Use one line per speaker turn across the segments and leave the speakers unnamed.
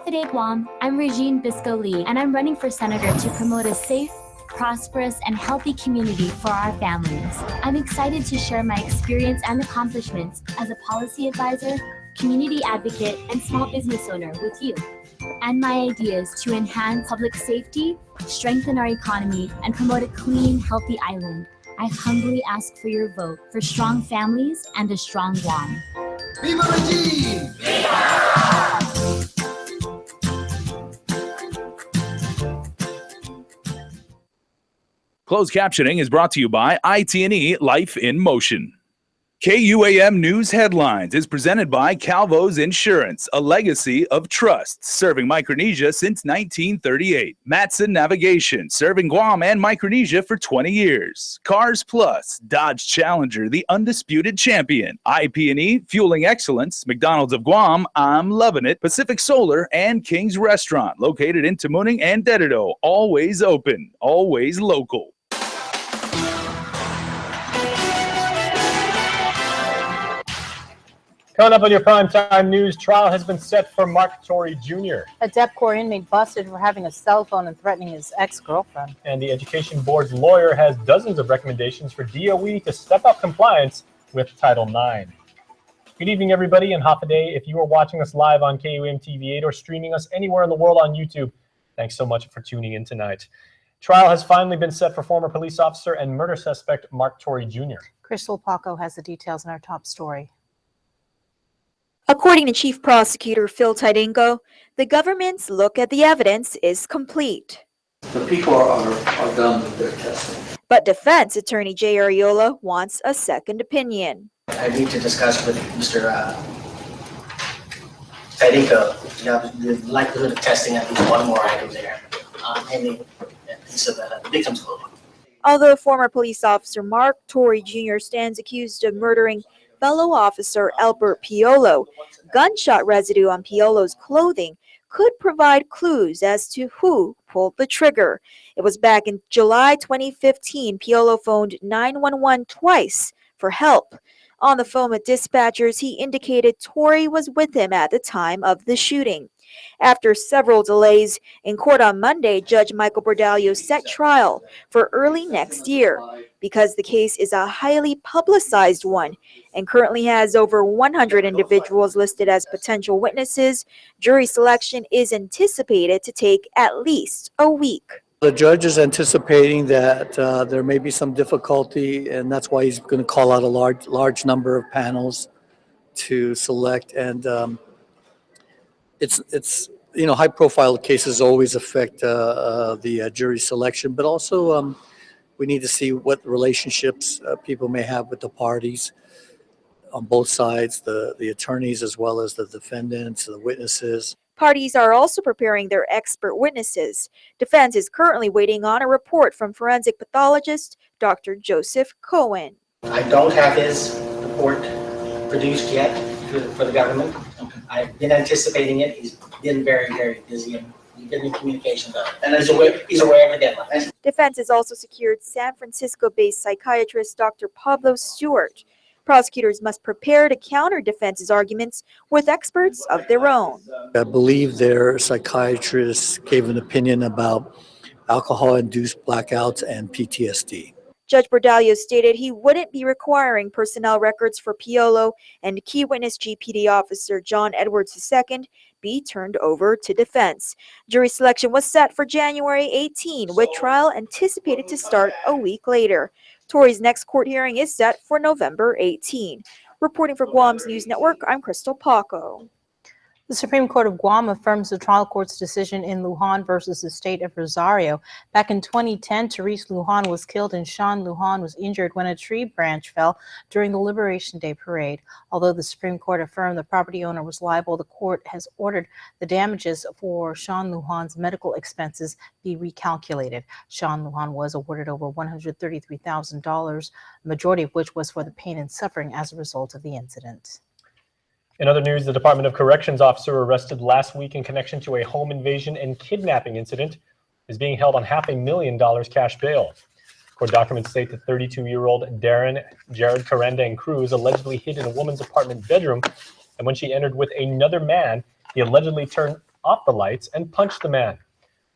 Hafaday Guam, I'm Regine Bisco Lee, and I'm running for senator to promote a safe, prosperous, and healthy community for our families. I'm excited to share my experience and accomplishments as a policy advisor, community advocate, and small business owner with you, and my ideas to enhance public safety, strengthen our economy, and promote a clean, healthy island. I humbly ask for your vote for strong families and a strong Guam.
Viva Regine!
Closed captioning is brought to you by IT&E Life in Motion. KUAM News Headlines is presented by Calvo's Insurance, a legacy of trust, serving Micronesia since 1938. Matson Navigation, serving Guam and Micronesia for 20 years. Cars Plus, Dodge Challenger, the undisputed champion. IP&E, fueling excellence. McDonald's of Guam, I'm loving it. Pacific Solar and King's Restaurant, located in Tamuning and Dededo. Always open, always local.
Coming up on your primetime news, trial has been set for Mark Torrey Jr.
A Dep Corps inmate busted for having a cell phone and threatening his ex-girlfriend.
And the Education Board's lawyer has dozens of recommendations for DOE to step up compliance with Title IX. Good evening, everybody, and Hafaday. If you are watching us live on KUAM TV 8 or streaming us anywhere in the world on YouTube, thanks so much for tuning in tonight. Trial has finally been set for former police officer and murder suspect Mark Torrey Jr.
Crystal Paco has the details in our top story.
According to Chief Prosecutor Phil Tidingo, the government's look at the evidence is complete.
The people are done with their testing.
But defense attorney Jay Ariola wants a second opinion.
I need to discuss with Mr. Tidingo the likelihood of testing at least one more item there, pending a piece of the victim's clothing.
Although former police officer Mark Torrey Jr. stands accused of murdering fellow officer Albert Piolo, gunshot residue on Piolo's clothing could provide clues as to who pulled the trigger. It was back in July 2015, Piolo phoned 911 twice for help. On the phone with dispatchers, he indicated Torrey was with him at the time of the shooting. After several delays in court on Monday, Judge Michael Bordallo set trial for early next year. Because the case is a highly publicized one and currently has over 100 individuals listed as potential witnesses, jury selection is anticipated to take at least a week.
The judge is anticipating that there may be some difficulty, and that's why he's going to call out a large number of panels to select. And it's you know, high-profile cases always affect the jury selection, but also we need to see what relationships people may have with the parties on both sides, the attorneys as well as the defendants, the witnesses.
Parties are also preparing their expert witnesses. Defense is currently waiting on a report from forensic pathologist Dr. Joseph Cohen.
I don't have his report produced yet for the government. I've been anticipating it. He's been very, very busy, and we've been in communication though. And he's aware of the deadline.
Defense has also secured San Francisco-based psychiatrist Dr. Pablo Stewart. Prosecutors must prepare to counter defense's arguments with experts of their own.
I believe their psychiatrist gave an opinion about alcohol-induced blackouts and PTSD.
Judge Bordallo stated he wouldn't be requiring personnel records for Piolo and key witness GPD officer John Edwards II be turned over to defense. Jury selection was set for January 18, with trial anticipated to start a week later. Torrey's next court hearing is set for November 18. Reporting for Guam's News Network, I'm Crystal Paco.
The Supreme Court of Guam affirms the trial court's decision in Lujan versus the state of Rosario. Back in 2010, Therese Lujan was killed and Sean Lujan was injured when a tree branch fell during the Liberation Day parade. Although the Supreme Court affirmed the property owner was liable, the court has ordered the damages for Sean Lujan's medical expenses be recalculated. Sean Lujan was awarded over $133,000, a majority of which was for the pain and suffering as a result of the incident.
In other news, the Department of Corrections officer arrested last week in connection to a home invasion and kidnapping incident is being held on $500,000 cash bail. Court documents state that 32-year-old Darren Jared Carenda and Cruz allegedly hid in a woman's apartment bedroom, and when she entered with another man, he allegedly turned off the lights and punched the man.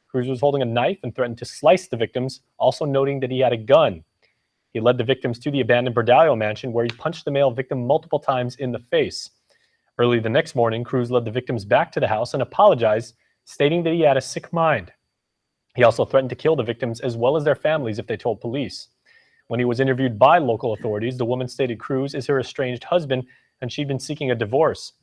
Cruz was holding a knife and threatened to slice the victims, also noting that he had a gun. He led the victims to the abandoned Bordallo mansion, where he punched the male victim multiple times in the face. Early the next morning, Cruz led the victims back to the house and apologized, stating that he had a sick mind. He also threatened to kill the victims as well as their families if they told police. When he was interviewed by local authorities, the woman stated Cruz is her estranged husband and she'd been seeking a divorce.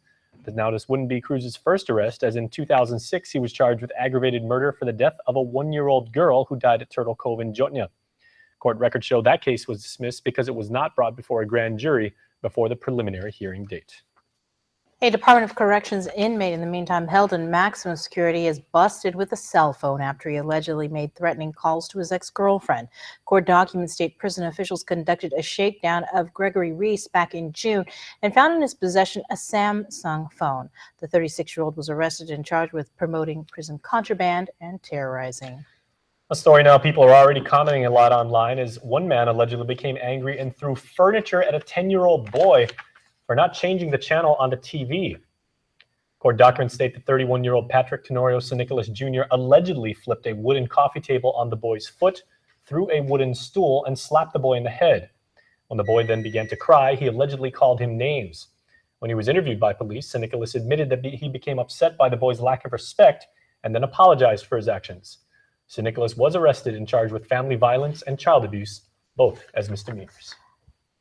But now this wouldn't be Cruz's first arrest, as in 2006 he was charged with aggravated murder for the death of a 1-year-old girl who died at Turtle Cove in Jotnia. Court records show that case was dismissed because it was not brought before a grand jury before the preliminary hearing date.
A Department of Corrections inmate, in the meantime held in maximum security, is busted with a cell phone after he allegedly made threatening calls to his ex-girlfriend. Court documents state prison officials conducted a shakedown of Gregory Reese back in June and found in his possession a Samsung phone. The 36-year-old was arrested and charged with promoting prison contraband and terrorizing.
A story now people are already commenting a lot online is one man allegedly became angry and threw furniture at a 10-year-old boy for not changing the channel on the TV. Court documents state that 31-year-old Patrick Tenorio San Nicolas Jr. allegedly flipped a wooden coffee table on the boy's foot, threw a wooden stool, and slapped the boy in the head. When the boy then began to cry, he allegedly called him names. When he was interviewed by police, San Nicolas admitted that he became upset by the boy's lack of respect and then apologized for his actions. San Nicolas was arrested and charged with family violence and child abuse, both as misdemeanors.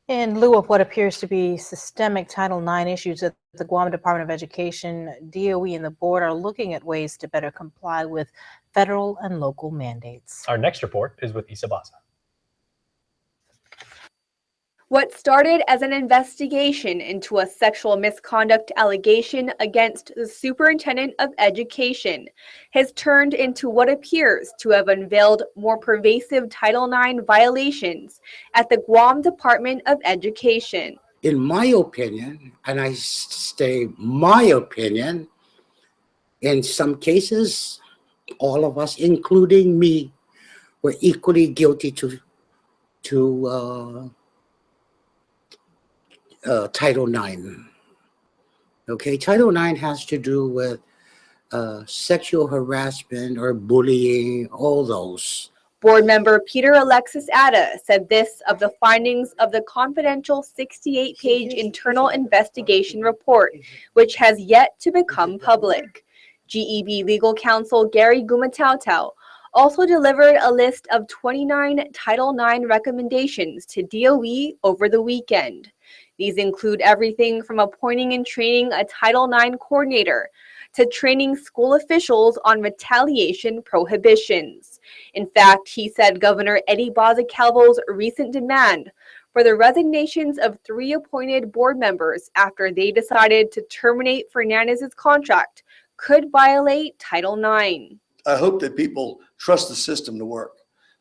In lieu of what appears to be systemic Title IX issues at the Guam Department of Education, DOE and the board are looking at ways to better comply with federal and local mandates.
Our next report is with Isa Baza.
What started as an investigation into a sexual misconduct allegation against the Superintendent of Education has turned into what appears to have unveiled more pervasive Title IX violations at the Guam Department of Education.
In my opinion, and I say my opinion, in some cases, all of us, including me, were equally guilty to Title IX. Okay, Title IX has to do with sexual harassment or bullying, all those.
Board member Peter Alexis Atta said this of the findings of the confidential 68-page internal investigation report, which has yet to become public. GEB legal counsel Gary Gumatautau also delivered a list of 29 Title IX recommendations to DOE over the weekend. These include everything from appointing and training a Title IX coordinator to training school officials on retaliation prohibitions. In fact, he said Governor Eddie Baza-Calvo's recent demand for the resignations of 3 appointed board members after they decided to terminate Fernandez's contract could violate Title IX.
I hope that people trust the system to work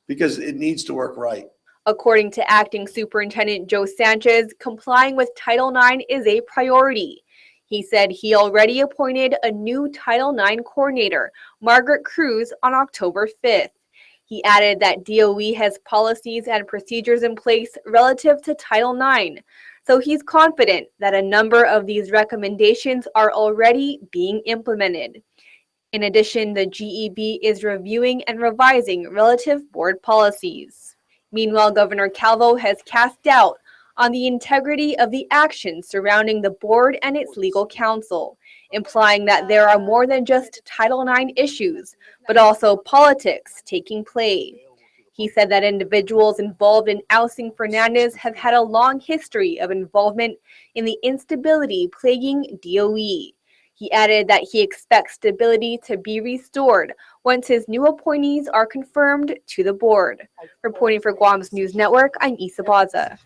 because it needs to work right.
According to Acting Superintendent Joe Sanchez, complying with Title IX is a priority. He said he already appointed a new Title IX coordinator, Margaret Cruz, on October 5th. He added that DOE has policies and procedures in place relative to Title IX, so he's confident that a number of these recommendations are already being implemented. In addition, the GEB is reviewing and revising relative board policies. Meanwhile, Governor Calvo has cast doubt on the integrity of the actions surrounding the board and its legal counsel, implying that there are more than just Title IX issues, but also politics taking play. He said that individuals involved in ousting Fernandez have had a long history of involvement in the instability plaguing DOE. He added that he expects stability to be restored once his new appointees are confirmed to the board. Reporting for Guam's News Network, I'm Isa Baza.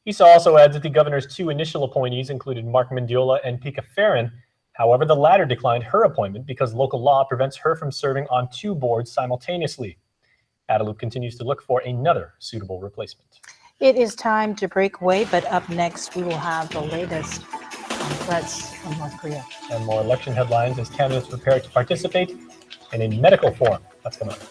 Isa also adds that the governor's 2 initial appointees included Mark Mendiola and Pika Farron. However, the latter declined her appointment because local law prevents her from serving on 2 boards simultaneously. Adelup continues to look for another suitable replacement.
It is time to break away, but up next we will have the latest on threats from North Korea.
And more election headlines as candidates prepare to participate in a medical forum. That's coming up.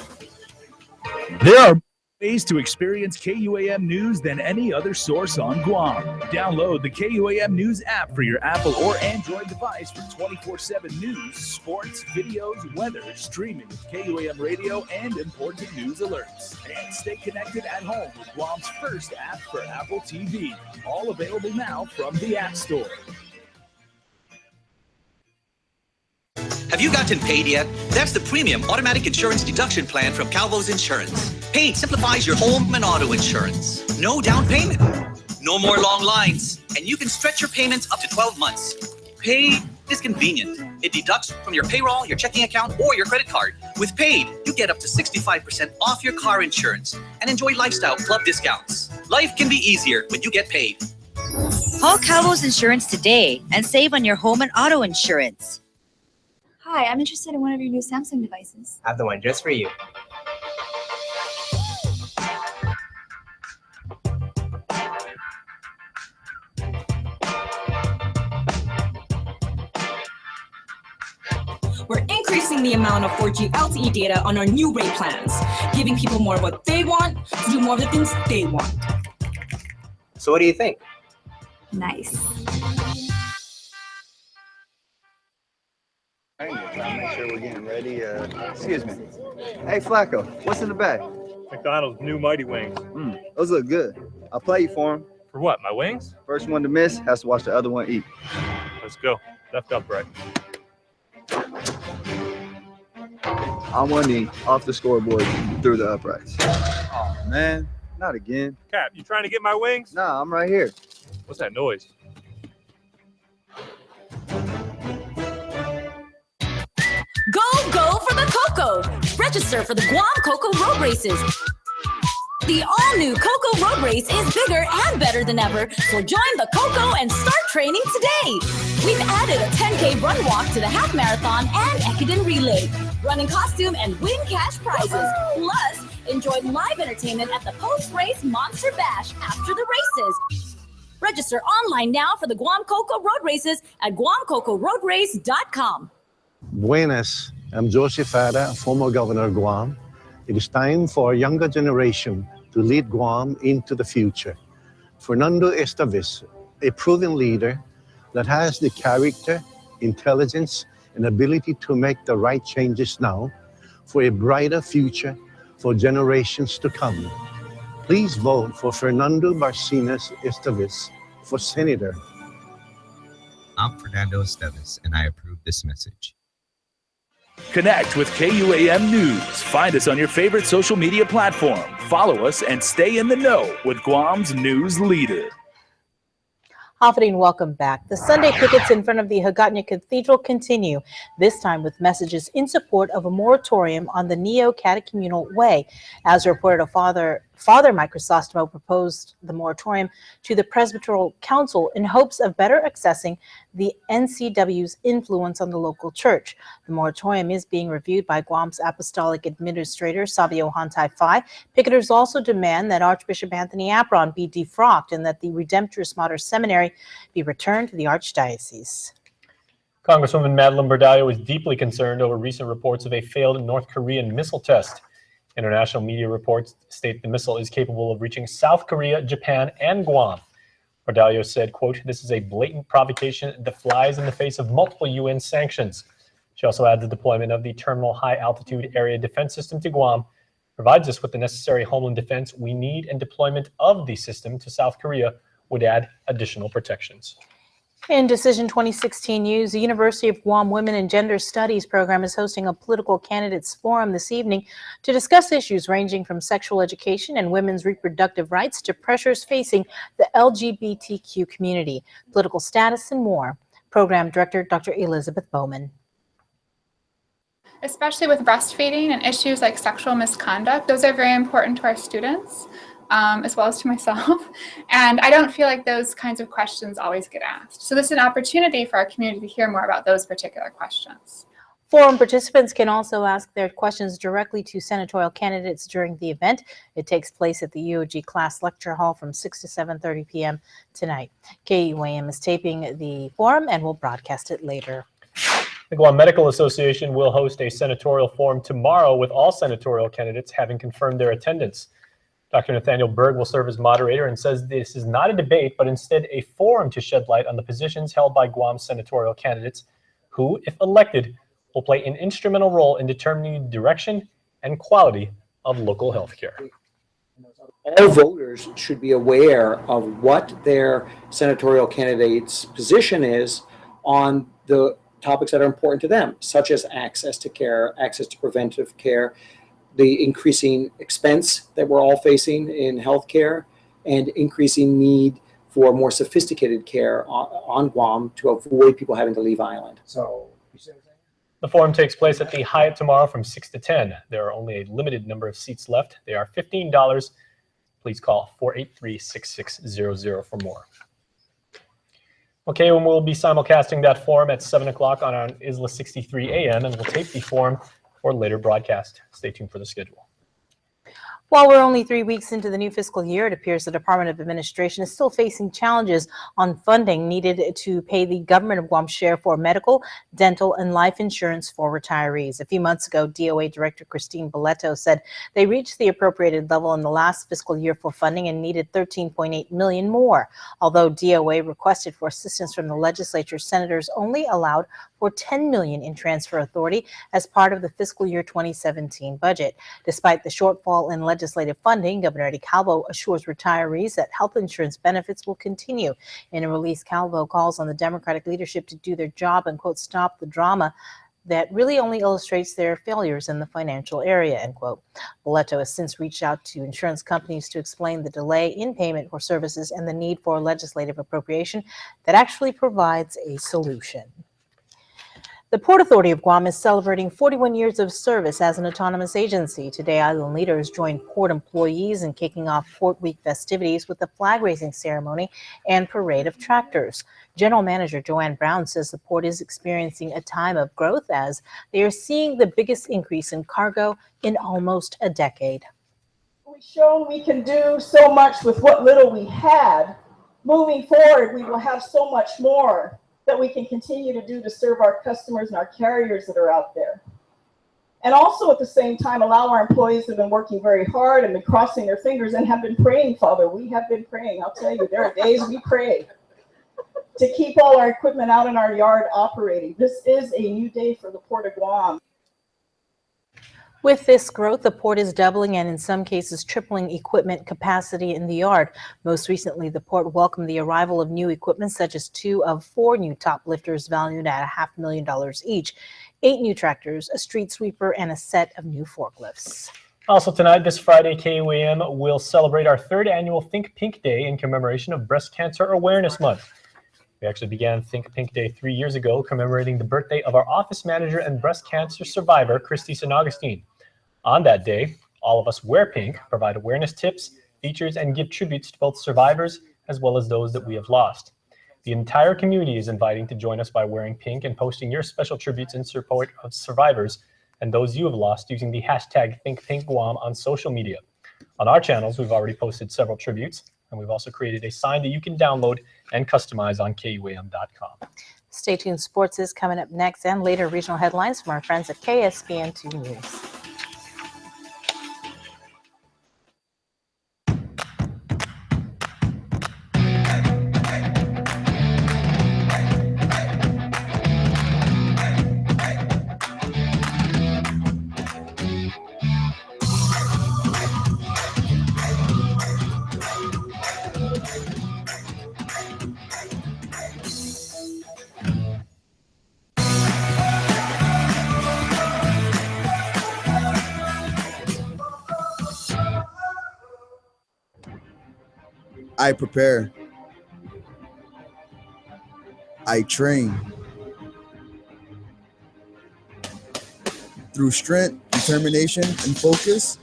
There are Ways to experience KUAM news than any other source on Guam. Download the KUAM News app for your Apple or Android device for 24/7 news, sports, videos, weather, streaming with KUAM radio, and important news alerts. And stay connected at home with Guam's first app for Apple TV. All available now from the App Store.
Have you gotten paid yet? That's the premium automatic insurance deduction plan from Calvo's Insurance. Paid simplifies your home and auto insurance. No down payment. No more long lines. And you can stretch your payments up to 12 months. Paid is convenient. It deducts from your payroll, your checking account, or your credit card. With Paid, you get up to 65% off your car insurance and enjoy lifestyle club discounts. Life can be easier when you get paid.
Call Calvo's Insurance today and save on your home and auto insurance.
Hi, I'm interested in one of your new Samsung devices.
I have the one just for you.
We're increasing the amount of 4G LTE data on our new rate plans, giving people more of what they want to do more of the things they want.
So what do you think?
Nice.
Make sure we're getting ready. Excuse me. Hey, Flacco, what's in the bag?
McDonald's new Mighty Wings.
Those look good. I'll play you for them.
For what, my wings?
First one to miss has to watch the other one eat.
Let's go. Left upright.
I want to off the scoreboard through the uprights. Oh, man. Not again.
Cap, you trying to get my wings?
Nah, I'm right here.
What's that noise?
Go for the Coco! Register for the Guam Coco Road Races. The all-new Coco Road Race is bigger and better than ever, so join the Coco and start training today. We've added a 10K run walk to the half marathon and Ekiden relay. Run in costume and win cash prizes. Plus, enjoy live entertainment at the post-race Monster Bash after the races. Register online now for the Guam Coco Road Races at guamcocoroadrace.com.
Buenas, I'm Joseph Fada, former governor of Guam. It is time for a younger generation to lead Guam into the future. Fernando Esteves, a proven leader that has the character, intelligence, and ability to make the right changes now for a brighter future for generations to come. Please vote for Fernando Barcinas Esteves for Senator.
I'm Fernando Esteves, and I approve this message.
Connect with KUAM News. Find us on your favorite social media platform. Follow us and stay in the know with Guam's news leader.
Hafidin, welcome back. The Sunday pickets in front of the Hagåtña Cathedral continue, this time with messages in support of a moratorium on the neo-catecumενal way. As reported, Father Mike Chrysostimo proposed the moratorium to the Presbyteral Council in hopes of better accessing the NCW's influence on the local church. The moratorium is being reviewed by Guam's Apostolic Administrator, Savio Hantai Phi. Picketers also demand that Archbishop Anthony Apron be defrocked and that the Redemptorist Mater Seminary be returned to the Archdiocese.
Congresswoman Madeline Bordallo is deeply concerned over recent reports of a failed North Korean missile test. International media reports state the missile is capable of reaching South Korea, Japan, and Guam. Bordallo said, quote, "This is a blatant provocation that flies in the face of multiple UN sanctions." She also adds the deployment of the Terminal High Altitude Area Defense System to Guam provides us with the necessary homeland defense we need, and deployment of the system to South Korea would add additional protections.
In Decision 2016 news, the University of Guam Women and Gender Studies program is hosting a political candidates forum this evening to discuss issues ranging from sexual education and women's reproductive rights to pressures facing the LGBTQ community, political status, and more. Program Director Dr. Elizabeth Bowman.
Especially with breastfeeding and issues like sexual misconduct, those are very important to our students. As well as to myself. And I don't feel like those kinds of questions always get asked. So this is an opportunity for our community to hear more about those particular questions.
Forum participants can also ask their questions directly to senatorial candidates during the event. It takes place at the UOG Class Lecture Hall from 6 to 7:30 p.m. tonight. KUAM is taping the forum and will broadcast it later.
The Guam Medical Association will host a senatorial forum tomorrow with all senatorial candidates having confirmed their attendance. Dr. Nathaniel Berg will serve as moderator and says this is not a debate, but instead a forum to shed light on the positions held by Guam senatorial candidates who, if elected, will play an instrumental role in determining the direction and quality of local health care.
All voters should be aware of what their senatorial candidate's position is on the topics that are important to them, such as access to care, access to preventive care, the increasing expense that we're all facing in healthcare, and increasing need for more sophisticated care on Guam to avoid people having to leave island. So,
the forum takes place at the Hyatt tomorrow from 6 to 10. There are only a limited number of seats left. They are $15. Please call 483-6600 for more. Okay, and we'll be simulcasting that forum at 7 o'clock on our ISLA 63 AM, and we'll tape the forum for later broadcast. Stay tuned for the schedule.
While we're only 3 weeks into the new fiscal year, it appears the Department of Administration is still facing challenges on funding needed to pay the government of Guam's share for medical, dental, and life insurance for retirees. A few months ago, DOA Director Christine Boleto said they reached the appropriated level in the last fiscal year for funding and needed $13.8 million more. Although DOA requested for assistance from the legislature, senators only allowed for $10 million in transfer authority as part of the fiscal year 2017 budget. Despite the shortfall in legislative funding, Governor Eddie Calvo assures retirees that health insurance benefits will continue. In a release, Calvo calls on the Democratic leadership to do their job and, quote, stop the drama that really only illustrates their failures in the financial area, end quote. Boleto has since reached out to insurance companies to explain the delay in payment for services and the need for legislative appropriation that actually provides a solution. The Port Authority of Guam is celebrating 41 years of service as an autonomous agency. Today, island leaders joined port employees in kicking off Port Week festivities with a flag-raising ceremony and parade of tractors. General Manager Joanne Brown says the port is experiencing a time of growth as they are seeing the biggest increase in cargo in almost a decade.
We've shown we can do so much with what little we had. Moving forward, we will have so much more that we can continue to do to serve our customers and our carriers that are out there. And also at the same time, allow our employees who have been working very hard and been crossing their fingers and have been praying, Father. We have been praying. I'll tell you, there are days we pray to keep all our equipment out in our yard operating. This is a new day for the Port of Guam.
With this growth, the port is doubling and in some cases tripling equipment capacity in the yard. Most recently, the port welcomed the arrival of new equipment such as 2 of 4 new top lifters valued at $500,000 each, 8 new tractors, a street sweeper, and a set of new forklifts.
Also tonight, this Friday, KUAM will celebrate our 3rd annual Think Pink Day in commemoration of Breast Cancer Awareness Month. We actually began Think Pink Day 3 years ago, commemorating the birthday of our office manager and breast cancer survivor, Christy St. Augustine. On that day, all of us wear pink, provide awareness tips, features, and give tributes to both survivors as well as those that we have lost. The entire community is inviting to join us by wearing pink and posting your special tributes in support of survivors and those you have lost using the hashtag ThinkPinkGuam on social media. On our channels, we've already posted several tributes, and we've also created a sign that you can download and customize on KUAM.com.
Stay tuned. Sports is coming up next, and later regional headlines from our friends at KSBN2 News.
I prepare. I train. Through strength, determination, and focus,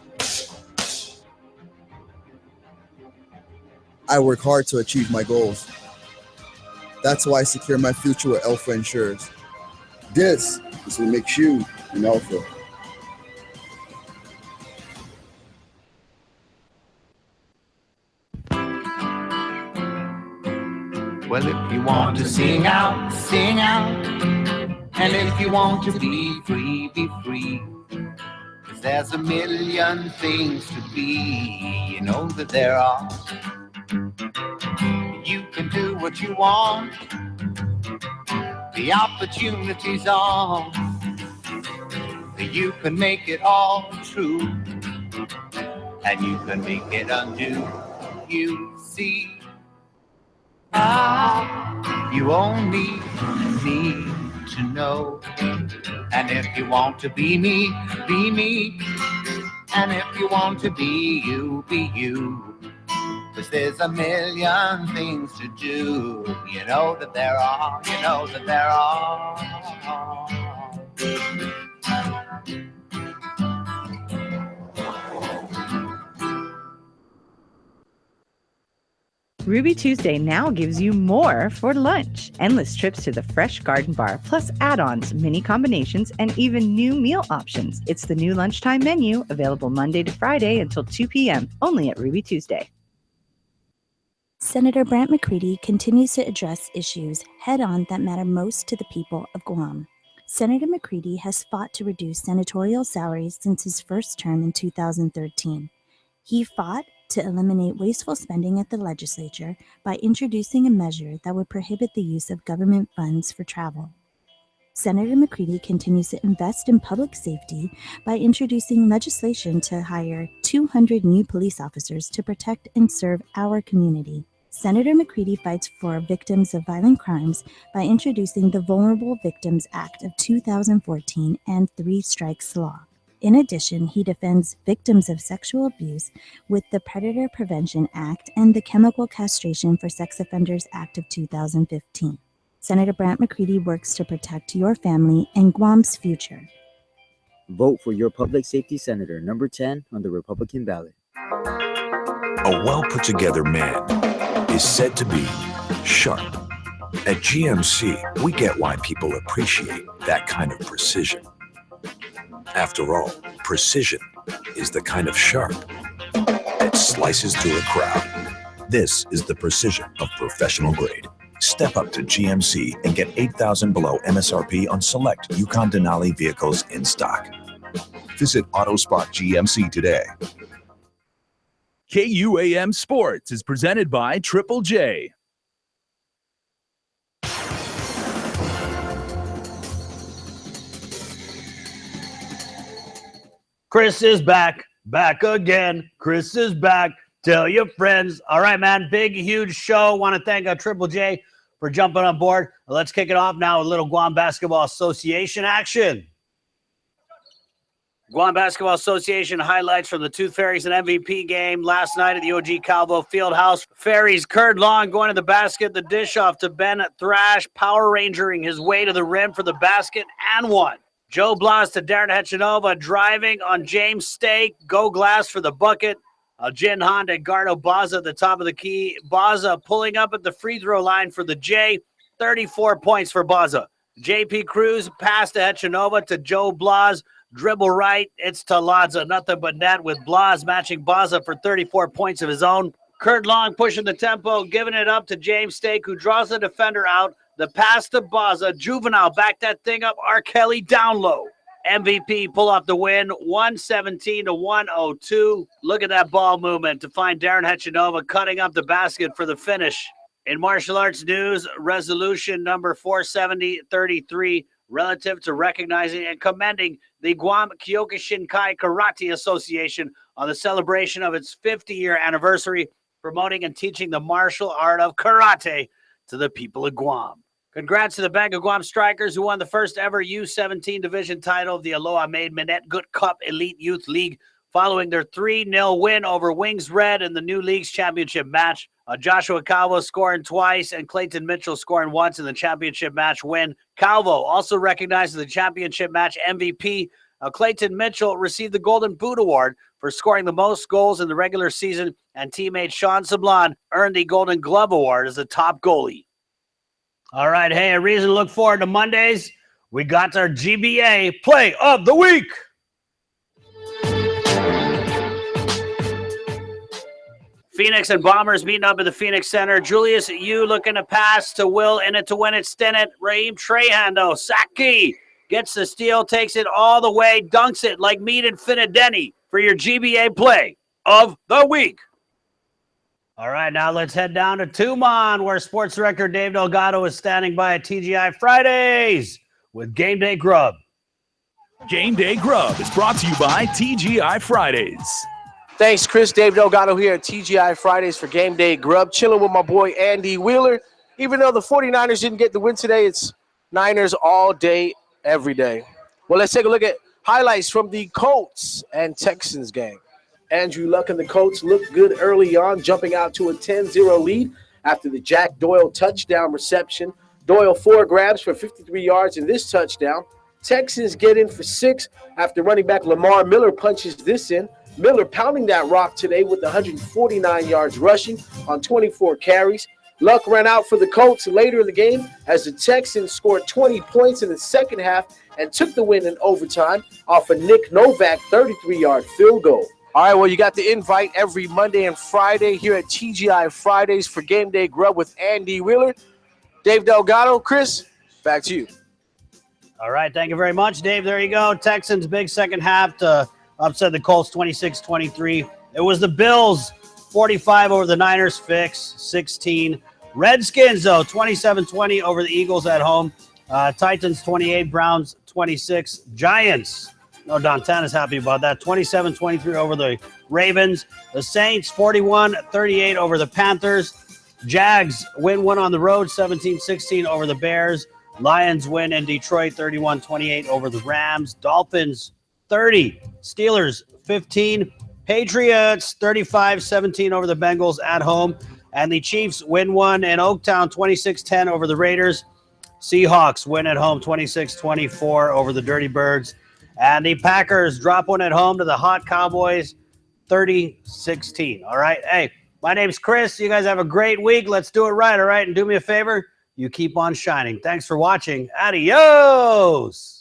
I work hard to achieve my goals. That's why I secure my future with Alpha Insurance. This is what makes you an Alpha.
Well, if you want to sing out, sing out. And if you want to be free, be free. There's a million things to be, you know that there are. You can do what you want, the opportunity's on. You can make it all true, and you can make it undo. You see, you only need to know. And if you want to be me, be me. And if you want to be you, be you. 'Cause there's a million things to do. You know that there are, you know that there are.
Ruby Tuesday now gives you more for lunch. Endless trips to the fresh garden bar, plus add-ons, mini combinations, and even new meal options. It's the new lunchtime menu, available Monday to Friday until 2 p.m., only at Ruby Tuesday.
Senator Brant McCready continues to address issues head-on that matter most to the people of Guam. Senator McCready has fought to reduce senatorial salaries since his first term in 2013. He fought to eliminate wasteful spending at the legislature by introducing a measure that would prohibit the use of government funds for travel. Senator McCready continues to invest in public safety by introducing legislation to hire 200 new police officers to protect and serve our community. Senator McCready fights for victims of violent crimes by introducing the Vulnerable Victims Act of 2014 and Three Strikes Law. In addition, he defends victims of sexual abuse with the Predator Prevention Act and the Chemical Castration for Sex Offenders Act of 2015. Senator Brant McCready works to protect your family and Guam's future.
Vote for your public safety senator, number 10 on the Republican ballot.
A well-put-together man is said to be sharp. At GMC, we get why people appreciate that kind of precision. After all, precision is the kind of sharp that slices through a crowd. This is the precision of professional grade. Step up to GMC and get $8,000 below MSRP on select Yukon Denali vehicles in stock. Visit AutoSpot GMC today.
KUAM Sports is presented by Triple J.
Chris is back again. Chris is back. Tell your friends. All right, man. Big, huge show. Want to thank Triple J for jumping on board. Let's kick it off now with a little Guam Basketball Association action. Guam Basketball Association highlights from the Tooth Fairies and MVP game last night at the OG Calvo Fieldhouse. Fairies, Curd Long going to the basket, the dish off to Ben Thrash, Power Rangering his way to the rim for the basket and one. Joe Blas to Darren Hechanova, driving on James Stake. Go Glass for the bucket. Jin Han to Gardo Baza at the top of the key. Baza pulling up at the free throw line for the J. 34 points for Baza. JP Cruz pass to Hechanova to Joe Blas. Dribble right. It's to Ladza. Nothing but net with Blas matching Baza for 34 points of his own. Curd Long pushing the tempo, giving it up to James Stake, who draws the defender out. The pass to Baza. Juvenile back that thing up. R. Kelly down low. MVP pull off the win. 117 to 102. Look at that ball movement to find Darren Hechanova cutting up the basket for the finish. In martial arts news, resolution number 470-33 relative to recognizing and commending the Guam Kyokushinkai Karate Association on the celebration of its 50-year anniversary, promoting and teaching the martial art of karate to the people of Guam. Congrats to the Bank of Guam Strikers, who won the first ever U17 division title of the Aloha Made Minette Good Cup Elite Youth League, following their 3-0 win over Wings Red in the new league's championship match. Joshua Calvo scoring twice and Clayton Mitchell scoring once in the championship match win. Calvo also recognized as the championship match MVP. Clayton Mitchell received the Golden Boot Award for scoring the most goals in the regular season, and teammate Sean Sablon earned the Golden Glove Award as the top goalie. All right, hey, a reason to look forward to Mondays. We got our GBA Play of the Week. Phoenix and Bombers meeting up at the Phoenix Center. Julius Yu looking to pass to Will in it to win it. Stennett, Raheem Trehando, Saki gets the steal, takes it all the way, dunks it like meat and finadeni for your GBA play of the week. All right, now let's head down to Tumon, where sports director Dave Delgado is standing by at TGI Fridays with Game Day Grub.
Game Day Grub is brought to you by TGI Fridays.
Thanks, Chris. Dave Delgado here at TGI Fridays for Game Day Grub, chilling with my boy Andy Wheeler. Even though the 49ers didn't get the win today, it's Niners all day, every day. Well, let's take a look at highlights from the Colts and Texans game. Andrew Luck and the Colts looked good early on, jumping out to a 10-0 lead after the Jack Doyle touchdown reception. Doyle 4 grabs for 53 yards in this touchdown. Texans get in for 6 after running back Lamar Miller punches this in. Miller pounding that rock today with 149 yards rushing on 24 carries. Luck ran out for the Colts later in the game as the Texans scored 20 points in the second half and took the win in overtime off a Nick Novak 33-yard field goal. All right, well, you got the invite every Monday and Friday here at TGI Fridays for Game Day Grub with Andy Wheeler. Dave Delgado, Chris, back to you.
All right, thank you very much, Dave. There you go. Texans big second half to upset the Colts 26-23. It was the Bills 45 over the Niners, fix 16. Redskins, though, 27-20 over the Eagles at home. Titans 28, Browns 26. Giants, no, Dontana's happy about that, 27-23 over the Ravens. The Saints 41-38 over the Panthers. Jags win one on the road, 17-16 over the Bears. Lions win in Detroit, 31-28 over the Rams. Dolphins 30, Steelers 15. Patriots 35-17 over the Bengals at home. And the Chiefs win one in Oaktown, 26-10 over the Raiders. Seahawks win at home, 26-24 over the Dirty Birds. And the Packers drop one at home to the Hot Cowboys, 30-16. All right, hey, my name's Chris. You guys have a great week. Let's do it right, all right? And do me a favor, you keep on shining. Thanks for watching. Adios!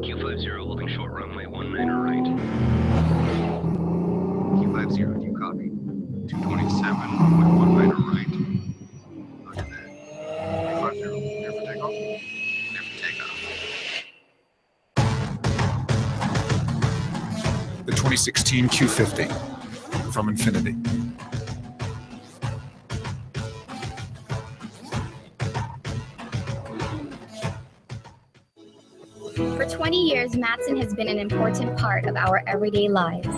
Q50 holding short runway 19 right. Q50, do you copy? 227, runway 19 right. Roger that. Q50, clear for takeoff? Clear for takeoff.
The 2016 Q50 from Infinity.
For 20 years, Matson has been an important part of our everyday lives.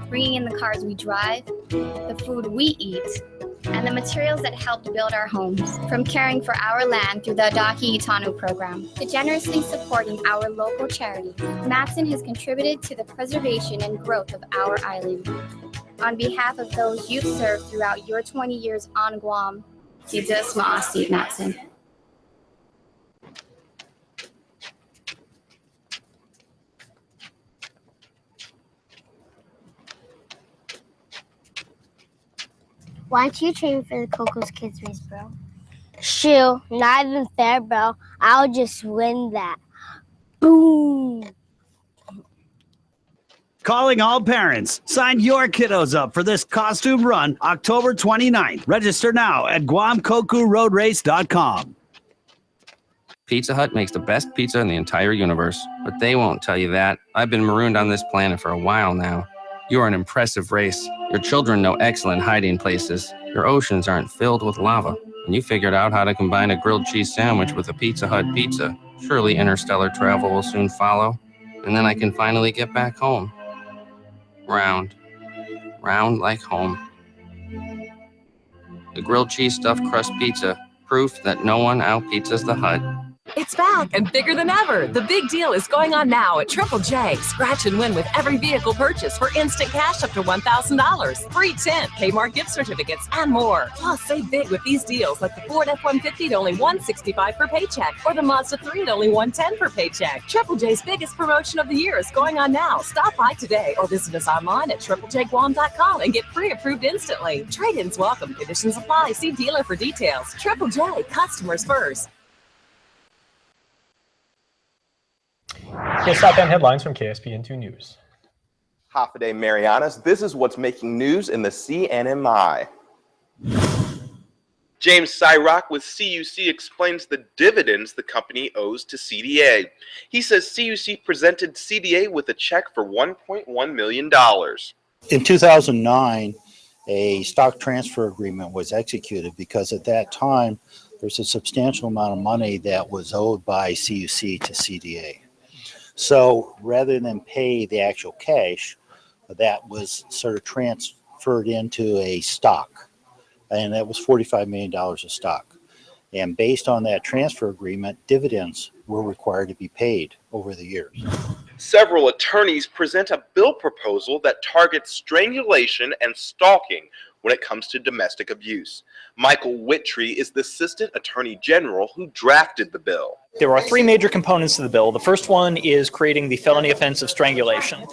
Bringing in the cars we drive, the food we eat, and the materials that helped build our homes. From caring for our land through the Adaki Itanu program to generously supporting our local charity, Matson has contributed to the preservation and growth of our island. On behalf of those you've served throughout your 20 years on Guam, Tita Maasi Matson.
Why don't you train for the Coco's Kids race, bro? Shoo, not even fair, bro. I'll just win that. Boom.
Calling all parents. Sign your kiddos up for this costume run October 29th. Register now at GuamCocoRoadRace.com.
Pizza Hut makes the best pizza in the entire universe, but they won't tell you that. I've been marooned on this planet for a while now. You are an impressive race. Your children know excellent hiding places. Your oceans aren't filled with lava. And you figured out how to combine a grilled cheese sandwich with a Pizza Hut pizza. Surely interstellar travel will soon follow. And then I can finally get back home. Round. Round like home. The grilled cheese stuffed crust pizza. Proof that no one out-pizzas the Hut.
It's
It's back and bigger than ever. The big deal is going on now at Triple J. Scratch and win with every vehicle purchase for instant cash up to $1,000, free tint, Kmart gift certificates, and more. Plus, save big with these deals like the Ford F-150 at only $165 per paycheck or the Mazda 3 at only $110 per paycheck. Triple J's biggest promotion of the year is going on now. Stop by today or visit us online at triplejguam.com and get pre-approved instantly. Trade-ins welcome. Conditions apply. See dealer for details. Triple J, customers first.
Here's South End headlines from KSPN2 News.
Half a day, Marianas. This is what's making news in the CNMI. James Cyrock with CUC explains the dividends the company owes to CDA. He says CUC presented CDA with a check for $1.1 million.
In 2009, a stock transfer agreement was executed because at that time, there's a substantial amount of money that was owed by CUC to CDA. So rather than pay the actual cash, that was sort of transferred into a stock, and that was $45 million of stock. And based on that transfer agreement, dividends were required to be paid over the years.
Several attorneys present a bill proposal that targets strangulation and stalking when it comes to domestic abuse. Michael Whittree is the Assistant Attorney General who drafted the bill.
There are three major components to the bill. The first one is creating the felony offense of strangulation.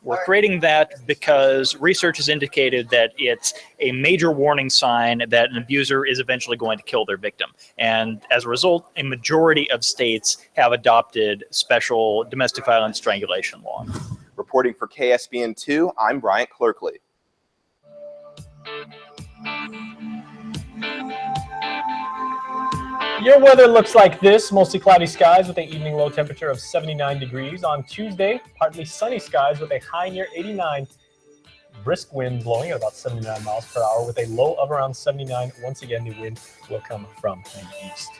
We're creating that because research has indicated that it's a major warning sign that an abuser is eventually going to kill their victim. And as a result, a majority of states have adopted special domestic violence strangulation law.
Reporting for KSPN2, I'm Bryant Clerkley.
Your weather looks like this. Mostly cloudy skies with an evening low temperature of 79 degrees. On Tuesday, partly sunny skies with a high near 89. Brisk wind blowing at about 79 miles per hour with a low of around 79. Once again, the wind will come from the east.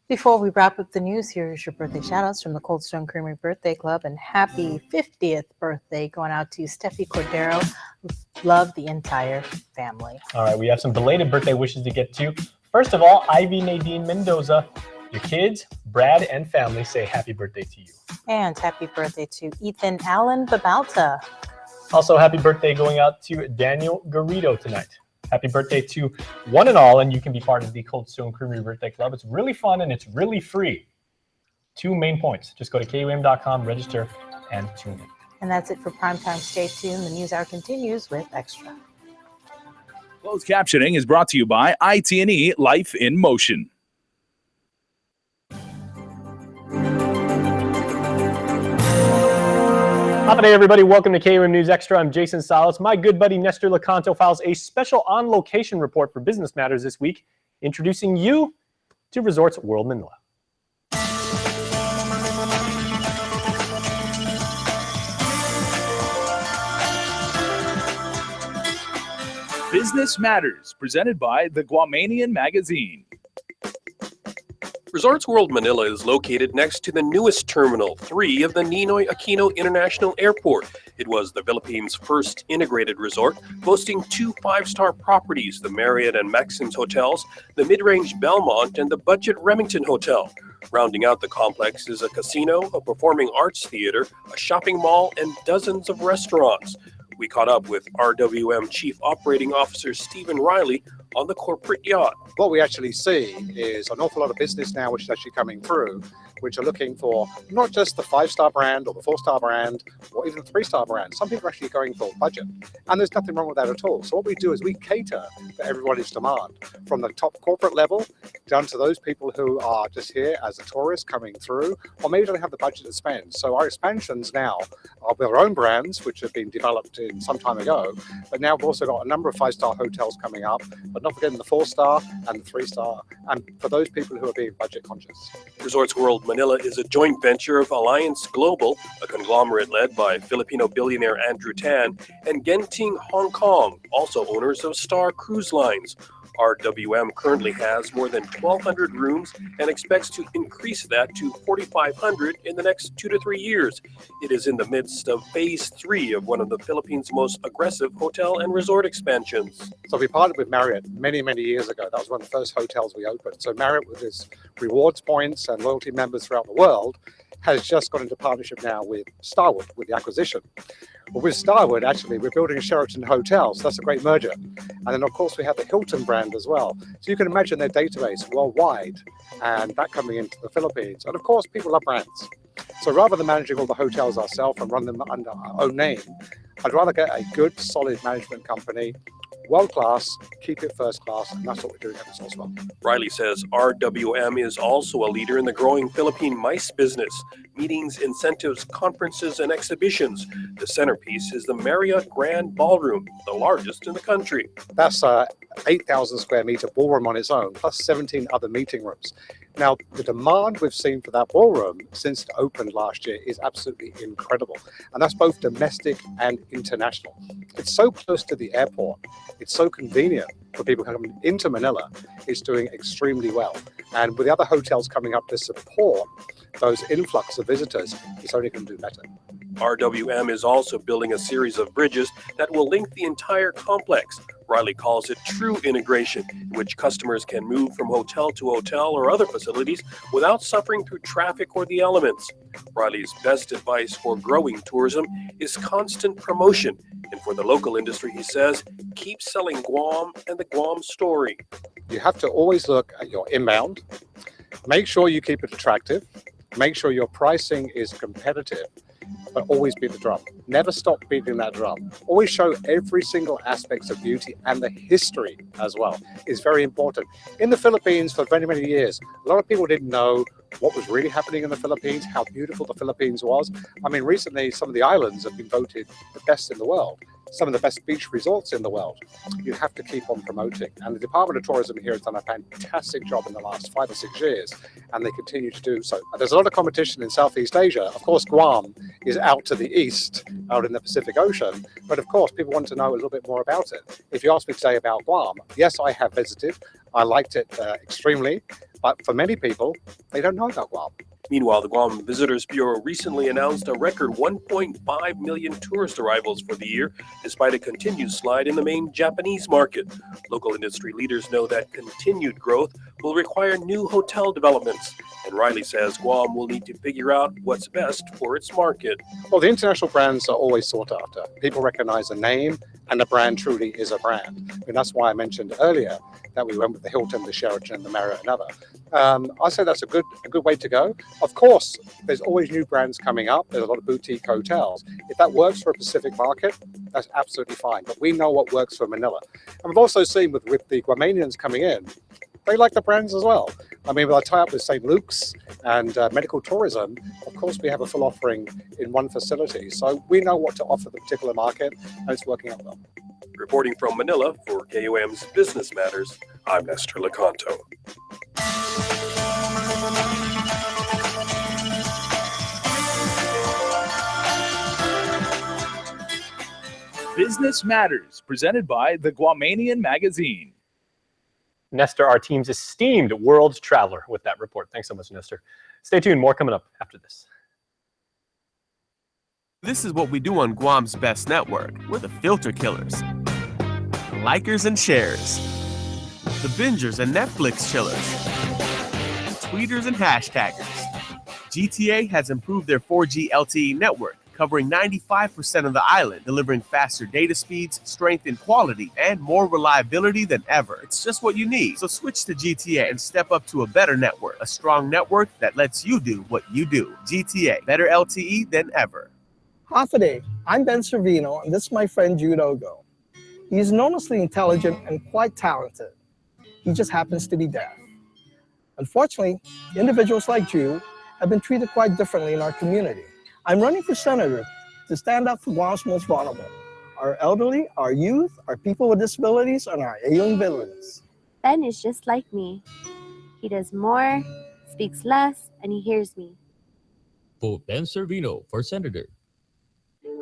Before we wrap up the news, here's your birthday shout-outs from the Cold Stone Creamery Birthday Club, and happy 50th birthday going out to Steffi Cordero. Love the entire family.
All right, we have some belated birthday wishes to get to. First of all, Ivy Nadine Mendoza, your kids, Brad, and family say happy birthday to you.
And happy birthday to Ethan Allen Babalta.
Also, happy birthday going out to Daniel Garrido tonight. Happy birthday to one and all, and you can be part of the Cold Stone Creamery Birthday Club. It's really fun and it's really free. 2 main points. Just go to KUAM.com, register, and tune in.
And that's it for Primetime. Stay tuned. The news hour continues with Extra.
Closed captioning is brought to you by IT&E Life in Motion.
Hi there, everybody. Welcome to KUAM News Extra. I'm Jason Salas. My good buddy Nestor Lecanto files a special on-location report for Business Matters this week, introducing you to Resorts World Manila.
Business Matters, presented by the Guamanian MAGAZINE.
Resorts World Manila is located next to the newest Terminal 3 of the Ninoy Aquino International Airport. It was the Philippines' first integrated resort, boasting 2 5-star properties, the Marriott and Maxim's hotels, the mid-range Belmont, and the budget Remington Hotel. Rounding out the complex is a casino, a performing arts theater, a shopping mall, and dozens of restaurants. We caught up with RWM Chief Operating Officer Stephen Riley on the corporate yacht.
What we actually see is an awful lot of business now which is actually coming through, which are looking for not just the 5-star brand or the 4-star brand or even the 3-star brand. Some people are actually going for budget, and there's nothing wrong with that at all. So what we do is we cater to everybody's demand, from the top corporate level down to those people who are just here as a tourist coming through, or maybe don't have the budget to spend. So our expansions now are with our own brands, which have been developed in some time ago, but now we've also got a number of 5-star hotels coming up, but not forgetting the 4-star and the 3-star, and for those people who are being budget conscious.
Resorts World Manila is a joint venture of Alliance Global, a conglomerate led by Filipino billionaire Andrew Tan, and Genting Hong Kong, also owners of Star Cruise Lines. RWM currently has more than 1,200 rooms and expects to increase that to 4,500 in the next 2 to 3 years. It is in the midst of phase 3 of one of the Philippines' most aggressive hotel and resort expansions.
So we partnered with Marriott many, many years ago. That was one of the first hotels we opened. So Marriott, with its rewards points and loyalty members throughout the world, has just got into partnership now with Starwood, with the acquisition. But with Starwood, actually, we're building a Sheraton hotel, so that's a great merger. And then, of course, we have the Hilton brand as well. So you can imagine their database worldwide, and that coming into the Philippines. And, of course, people love brands. So rather than managing all the hotels ourselves and run them under our own name, I'd rather get a good, solid management company, world class, keep it first class, and that's what we're doing at this as well.
Riley says RWM is also a leader in the growing Philippine MICE business, meetings, incentives, conferences, and exhibitions. The centerpiece is the Marriott Grand Ballroom, the largest in the country.
That's 8,000 square meter ballroom on its own, plus 17 other meeting rooms. Now, the demand we've seen for that ballroom since it opened last year is absolutely incredible. And that's both domestic and international. It's so close to the airport. It's so convenient for people coming into Manila. It's doing extremely well. And with the other hotels coming up to support those influx of visitors, it's only going to do better.
RWM is also building a series of bridges that will link the entire complex. Riley calls it true integration, in which customers can move from hotel to hotel or other facilities without suffering through traffic or the elements. Riley's best advice for growing tourism is constant promotion. And for the local industry, he says, keep selling Guam and the Guam story.
You have to always look at your inbound. Make sure you keep it attractive. Make sure your pricing is competitive. But always beat the drum. Never stop beating that drum. Always show every single aspect of beauty, and the history as well is very important. In the Philippines for many, many years, a lot of people didn't know what was really happening in the Philippines, how beautiful the Philippines was. I mean, recently, some of the islands have been voted the best in the world, some of the best beach resorts in the world. You have to keep on promoting. And the Department of Tourism here has done a fantastic job in the last 5 or 6 years, and they continue to do so. There's a lot of competition in Southeast Asia. Of course, Guam is out to the east, out in the Pacific Ocean. But of course, people want to know a little bit more about it. If you ask me today about Guam, yes, I have visited. I liked it extremely. But for many people, they don't know about Guam.
Meanwhile, the Guam Visitors Bureau recently announced a record 1.5 million tourist arrivals for the year, despite a continued slide in the main Japanese market. Local industry leaders know that continued growth will require new hotel developments. And Riley says Guam will need to figure out what's best for its market.
Well, the international brands are always sought after. People recognize a name, and the brand truly is a brand. And that's why I mentioned earlier that we went with the Hilton, the Sheraton, and the Marriott and other. I say that's a good way to go. Of course, there's always new brands coming up. There's a lot of boutique hotels. If that works for a Pacific market, that's absolutely fine. But we know what works for Manila. And we've also seen with the Guamanians coming in, they like the brands as well. I mean, with our tie-up with St. Luke's and medical tourism, of course, we have a full offering in one facility. So we know what to offer the particular market, and it's working out well.
Reporting from Manila for KUAM's Business Matters, I'm Nestor Lecanto.
Business Matters, presented by the Guamanian MAGAZINE.
Nestor, our team's esteemed world traveler, with that report. Thanks so much, Nestor. Stay tuned. More coming up after this.
This is what we do on Guam's best network. We're the filter killers, the likers and sharers, the bingers and Netflix chillers, the tweeters and hashtaggers. GTA has improved their 4G LTE network, covering 95% of the island, delivering faster data speeds, strength and quality, and more reliability than ever. It's just what you need. So switch to GTA and step up to a better network, a strong network that lets you do what you do. GTA, better LTE than ever.
Hafaday, I'm Ben Servino, and this is my friend Jude Ogo. He's enormously intelligent and quite talented. He just happens to be deaf. Unfortunately, individuals like Jude have been treated quite differently in our community. I'm running for senator to stand up for Guam's most vulnerable, our elderly, our youth, our people with disabilities, and our young villains.
Ben is just like me. He does more, speaks less, and he hears me.
Vote Ben Servino for senator.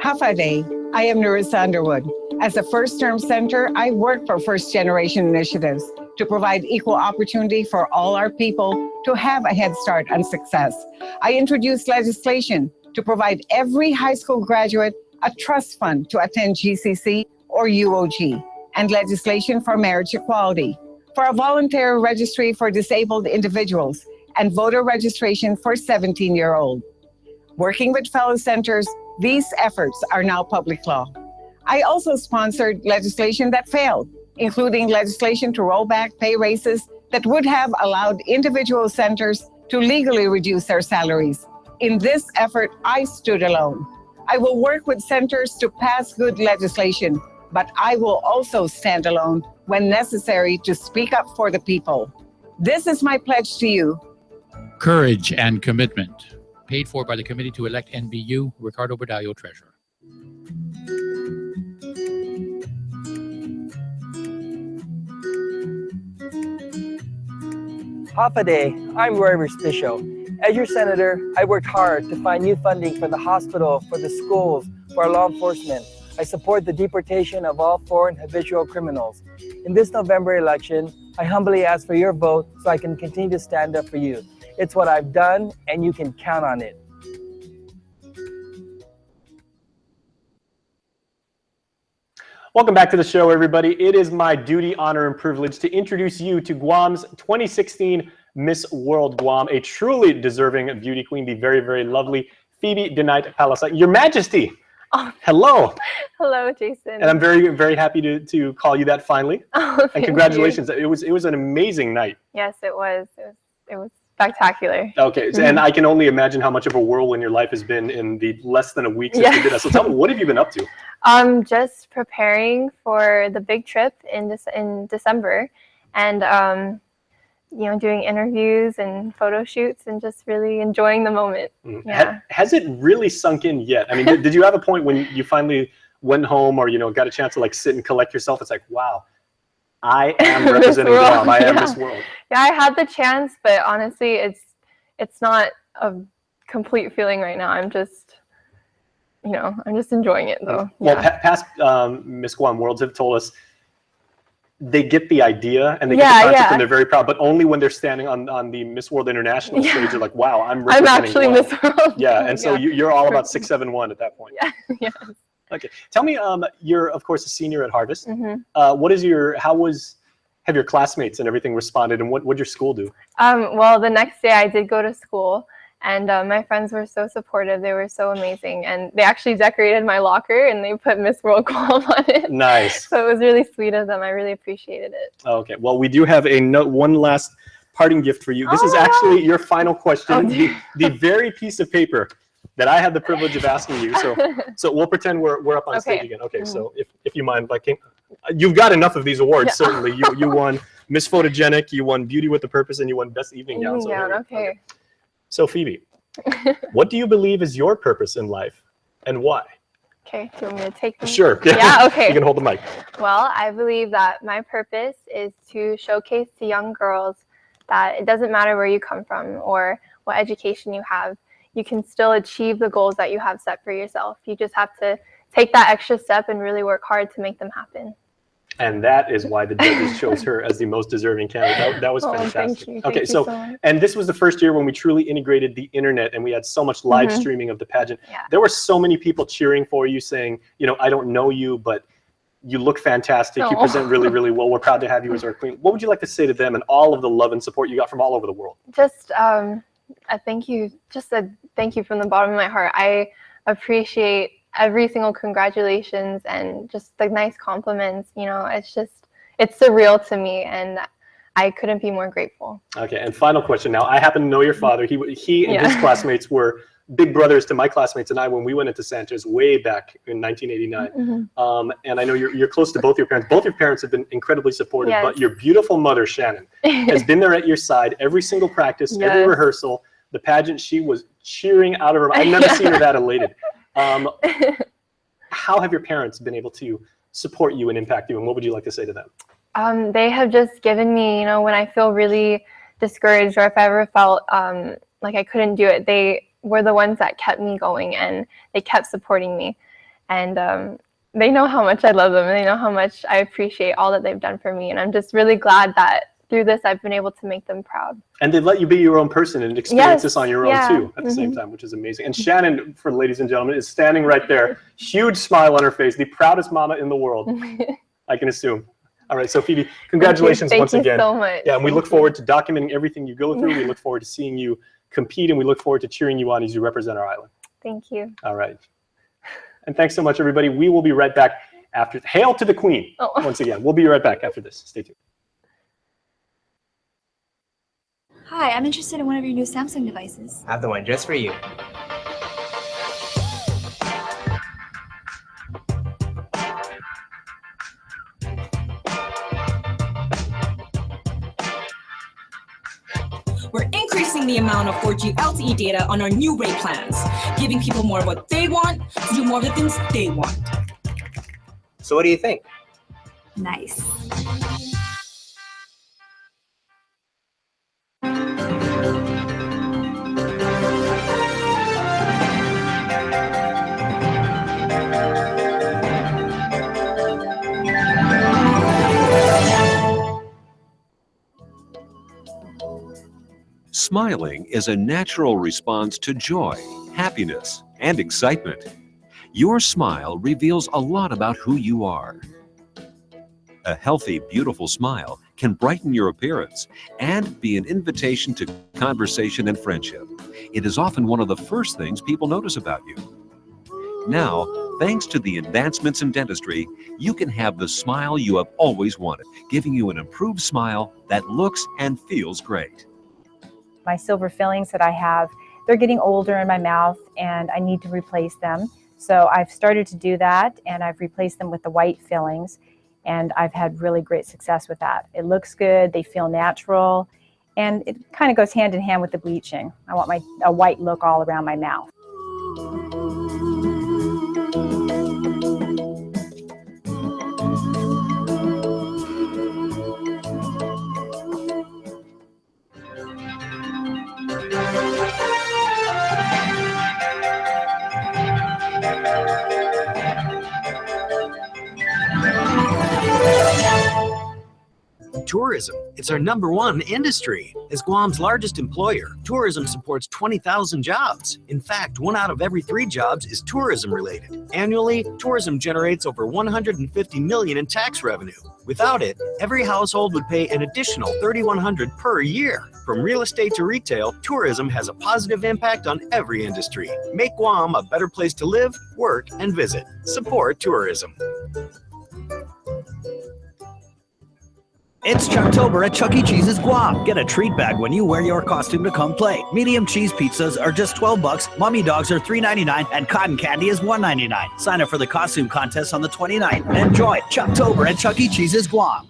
Hafaday, I am Narissa Underwood. As a first-term senator, I work for first-generation initiatives.
to provide equal opportunity for all our people to have a head start on success. I introduced legislation to provide every high school graduate a trust fund to attend GCC or UOG, and legislation for marriage equality, for a voluntary registry for disabled individuals, and voter registration for 17-year-olds. Working with fellow centers, these efforts are now public law. I also sponsored legislation that failed, including legislation to roll back pay raises that would have allowed individual centers to legally reduce their salaries. In this effort, I stood alone. I will work with centers to pass good legislation, but I will also stand alone when necessary to speak up for the people. This is my pledge to you.
Courage and commitment. Paid for by the Committee to Elect NBU, Ricardo Badallo, Treasurer.
Half a day, I'm Roy Respicio. As your senator, I worked hard to find new funding for the hospital, for the schools, for our law enforcement. I support the deportation of all foreign habitual criminals. In this November election, I humbly ask for your vote so I can continue to stand up for you. It's what I've done, and you can count on it.
Welcome back to the show, everybody. It is my duty, honor, and privilege to introduce you to Guam's 2016 Miss World Guam, a truly deserving beauty queen, the very, very lovely Phoebe Denite Palasite. Your Majesty,
oh.
Hello.
Hello, Jason.
And I'm very, very happy to call you that finally.
Oh,
and congratulations. It was an amazing night.
Yes, it was. It was spectacular.
Okay, so, and I can only imagine how much of a whirlwind your life has been in the less than a week since you did that. So tell me, what have you been up to?
Just preparing for the big trip in December, and you know, doing interviews and photo shoots, and just really enjoying the moment. Yeah.
Has it really sunk in yet? I mean, did you have a point when you finally went home, or got a chance to like sit and collect yourself? It's like, wow, I am representing Guam. I am Miss World.
Yeah, I had the chance, but honestly, it's not a complete feeling right now. I'm just, I'm just enjoying it though.
Well, past Miss Guam Worlds have told us they get the idea and they get the concept and they're very proud, but only when they're standing on the Miss World International stage, you're like, wow, I'm representing Guam.
Miss World.
Yeah, and so you're all about 671 at that point.
Yeah. Yes.
Okay, tell me, you're of course a senior at Harvest. Have your classmates and everything responded, and what did your school do?
Well, the next day I did go to school, and my friends were so supportive. They were so amazing, and they actually decorated my locker and they put Miss World Guam on it.
Nice.
So it was really sweet of them. I really appreciated it.
Okay, well, we do have one last parting gift for you. This is actually your final question, the very piece of paper that I had the privilege of asking you. So we'll pretend we're up on stage again. Okay, so if you mind, you've got enough of these awards, certainly. You won Miss Photogenic, you won Beauty with a Purpose, and you won Best Evening Gown.
Okay.
So Phoebe, what do you believe is your purpose in life, and why?
Okay, do you want me to take them?
Sure.
Yeah, okay.
You can hold the mic.
Well, I believe that my purpose is to showcase to young girls that it doesn't matter where you come from or what education you have. You can still achieve the goals that you have set for yourself. You just have to take that extra step and really work hard to make them happen.
And that is why the judges chose her as the most deserving candidate. That was fantastic.
Thank you.
Okay,
Thank you so much.
And this was the first year when we truly integrated the internet and we had so much live streaming of the pageant.
Yeah.
There were so many people cheering for you, saying, I don't know you, but you look fantastic. You present really, really well. We're proud to have you as our queen. What would you like to say to them and all of the love and support you got from all over the world?
Just a thank you. Just a thank you from the bottom of my heart. I appreciate every single congratulations and just the nice compliments. It's surreal to me, and I couldn't be more grateful.
Okay, and final question now. I happen to know your father. He and his classmates were big brothers to my classmates and I when we went into Santos way back in 1989. And I know you're close to both your parents. Both your parents have been incredibly supportive, but your beautiful mother, Shannon, has been there at your side every single practice, every rehearsal. The pageant, she was cheering out of her mind. I've never seen her that elated. How have your parents been able to support you and impact you, and what would you like to say to them?
They have just given me, when I feel really discouraged or if I ever felt like I couldn't do it, they were the ones that kept me going and they kept supporting me. And they know how much I love them, and they know how much I appreciate all that they've done for me. And I'm just really glad that through this, I've been able to make them proud.
And they let you be your own person and experience this on your own
yeah.
too at the same time, which is amazing. And Shannon, for ladies and gentlemen, is standing right there. Huge smile on her face, the proudest mama in the world, I can assume. All right, so Phoebe, congratulations once again.
Thank you so much.
Yeah, and we look forward to documenting everything you go through. We look forward to seeing you compete, and we look forward to cheering you on as you represent our island.
Thank you.
All right. And thanks so much, everybody. We will be right back after. Hail to the Queen, once again. We'll be right back after this. Stay tuned.
Hi, I'm interested in one of your new Samsung devices.
I have the one just for you.
We're increasing the amount of 4G LTE data on our new rate plans, giving people more of what they want to do more of the things they want.
So what do you think?
Nice.
Smiling is a natural response to joy, happiness, and excitement. Your smile reveals a lot about who you are. A healthy, beautiful smile can brighten your appearance and be an invitation to conversation and friendship. It is often one of the first things people notice about you. Now, thanks to the advancements in dentistry, you can have the smile you have always wanted, giving you an improved smile that looks and feels great.
My silver fillings that I have, they're getting older in my mouth and I need to replace them. So I've started to do that and I've replaced them with the white fillings and I've had really great success with that. It looks good, they feel natural, and it kind of goes hand in hand with the bleaching. I want a white look all around my mouth.
Tourism. It's our #1 industry. As Guam's largest employer, tourism supports 20,000 jobs. In fact, 1 out of every 3 jobs is tourism related. Annually, tourism generates over $150 million in tax revenue. Without it, every household would pay an additional $3,100 per year. From real estate to retail, tourism has a positive impact on every industry. Make Guam a better place to live, work, and visit. Support tourism.
It's Choctober at Chuck E. Cheese's Guam. Get a treat bag when you wear your costume to come play. Medium cheese pizzas are just $12, Mummy Dogs are $3.99, and cotton candy is $1.99. Sign up for the costume contest on the 29th and enjoy Choctober at Chuck E. Cheese's Guam.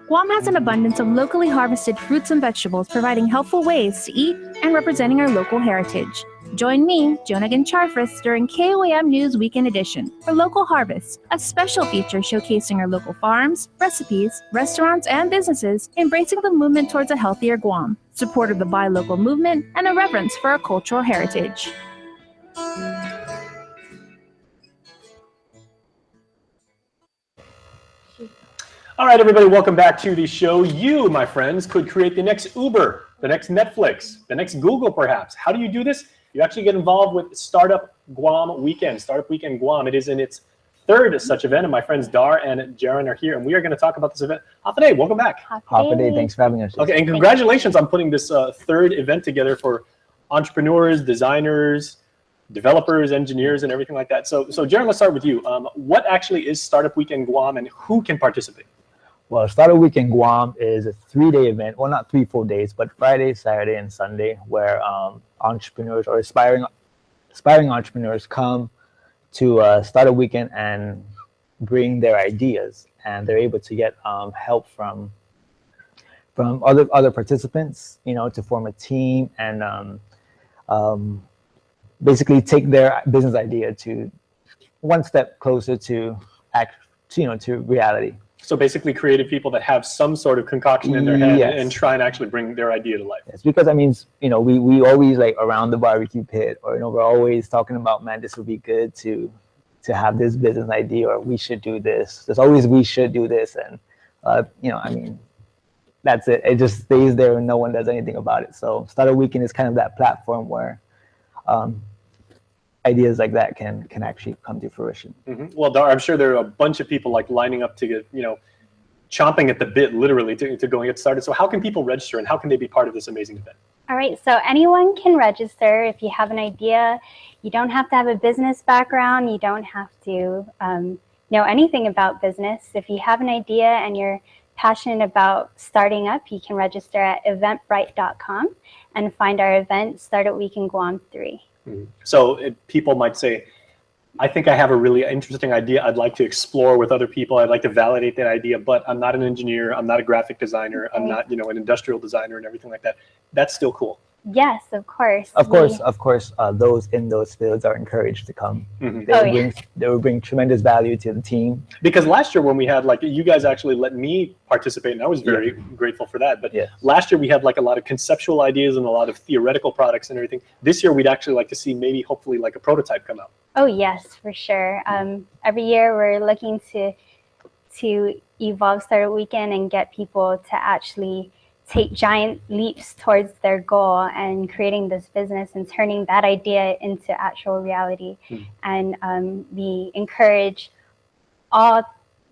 Guam has an abundance of locally harvested fruits and vegetables, providing helpful ways to eat and representing our local heritage. Join me, Jonagan Charfris, during KUAM News Weekend Edition for Local Harvest, a special feature showcasing our local farms, recipes, restaurants, and businesses, embracing the movement towards a healthier Guam, support of the Buy Local movement, and a reverence for our cultural heritage.
All right, everybody, welcome back to the show. You, my friends, could create the next Uber, the next Netflix, the next Google, perhaps. How do you do this? You actually get involved with Startup Guam Weekend, Startup Weekend Guam. It is in its 3rd such event, and my friends Dar and Jaren are here, and we are going to talk about this event. Hafa, welcome back.
Hafa, thanks for having us.
Okay, and congratulations on putting this 3rd event together for entrepreneurs, designers, developers, engineers, and everything like that. So Jaren, let's start with you. What actually is Startup Weekend Guam, and who can participate?
Well, Startup Weekend Guam is a 3-day event. Well, not 3 full days, but Friday, Saturday, and Sunday, where entrepreneurs or aspiring entrepreneurs come to start a weekend and bring their ideas, and they're able to get help from other participants, to form a team and basically take their business idea to one step closer to reality.
So basically creative people that have some sort of concoction in their head
Yes.
and try and actually bring their idea to life.
It's because, I mean, you know, we always like around the barbecue pit, or, you know, we're always talking about, man, this would be good to have this business idea, or we should do this. There's always, we should do this. And, you know, I mean, that's it. It just stays there and no one does anything about it. So Startup Weekend is kind of that platform where ideas like that can actually come to fruition.
Well, Dar, I'm sure there are a bunch of people like lining up to get, you know, chomping at the bit, literally, to go and get started. So how can people register and how can they be part of this amazing event?
All right, so anyone can register if you have an idea. You don't have to have a business background. You don't have to know anything about business. If you have an idea and you're passionate about starting up, you can register at eventbrite.com and find our event, Startup Weekend Guam 3.
So people might say, I think I have a really interesting idea I'd like to explore with other people. I'd like to validate that idea, but I'm not an engineer. I'm not a graphic designer. I'm not, you know, an industrial designer and everything like that. That's still cool.
Yes, of course.
Of course, those in those fields are encouraged to come. They will bring tremendous value to the team.
Because last year when we had, like, you guys actually let me participate, and I was very grateful for that. But last year we had like a lot of conceptual ideas and a lot of theoretical products and everything. This year we'd actually like to see maybe hopefully like a prototype come out.
Oh yes, for sure. Every year we're looking to evolve Startup Weekend and get people to actually take giant leaps towards their goal and creating this business and turning that idea into actual reality. And we encourage all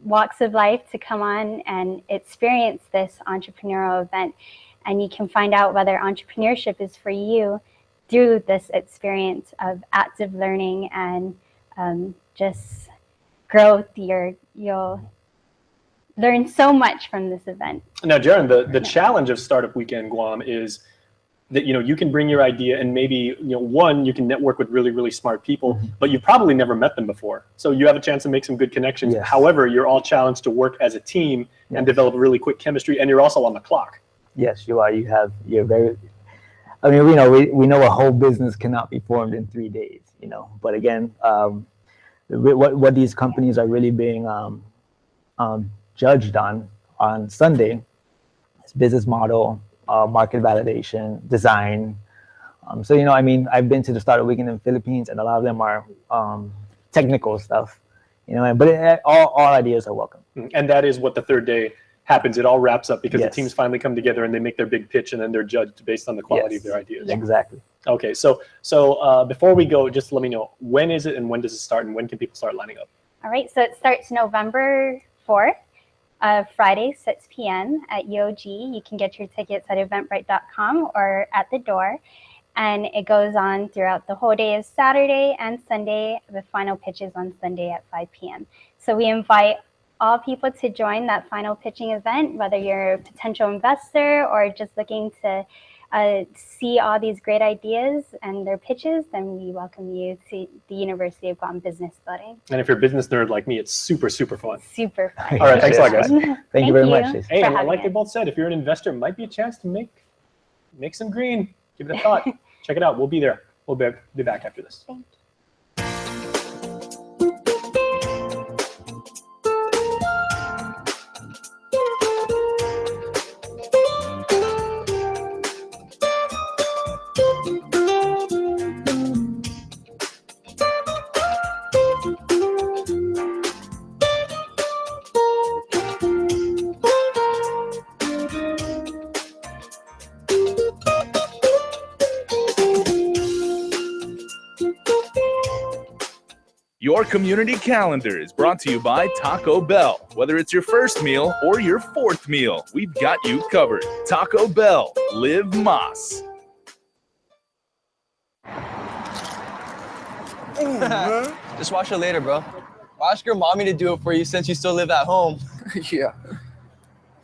walks of life to come on and experience this entrepreneurial event. And you can find out whether entrepreneurship is for you through this experience of active learning and just growth. You'll learn so much from this event.
Now, Jaron, the challenge of Startup Weekend Guam is that, you know, you can bring your idea and maybe, you know, one, you can network with really, really smart people, but you've probably never met them before. So you have a chance to make some good connections. However, you're all challenged to work as a team and develop really quick chemistry, and you're also on the clock.
Yes, you are. You're very, I mean, we know a whole business cannot be formed in 3 days, you know, but again, what these companies are really being judged on Sunday is business model, market validation, design. So, you know, I mean, I've been to the Startup Weekend in the Philippines, and a lot of them are technical stuff, you know, but all ideas are welcome.
And that is what the third day happens. It all wraps up because the teams finally come together and they make their big pitch, and then they're judged based on the quality of their ideas.
Exactly.
Okay, so before we go, just let me know, when is it and when does it start and when can people start lining up?
All right, so it starts November 4th. Friday, 6 p.m. at UOG. You can get your tickets at eventbrite.com or at the door. And it goes on throughout the whole day of Saturday and Sunday, with final pitches on Sunday at 5 p.m. So we invite all people to join that final pitching event, whether you're a potential investor or just looking to see all these great ideas and their pitches, then we welcome you to the University of Guam Business Building.
And if you're a business nerd like me, it's super, super fun.
Super fun.
All right, thanks a lot, guys.
Thank you very much.
Hey, and like they both said, if you're an investor, it might be a chance to make some green. Give it a thought. Check it out. We'll be there. We'll be back after this.
Thank you.
Your community calendar is brought to you by Taco Bell. Whether it's your first meal or your fourth meal, we've got you covered. Taco Bell, live Mas.
Just wash it later, bro. Ask your mommy to do it for you since you still live at home.
Yeah.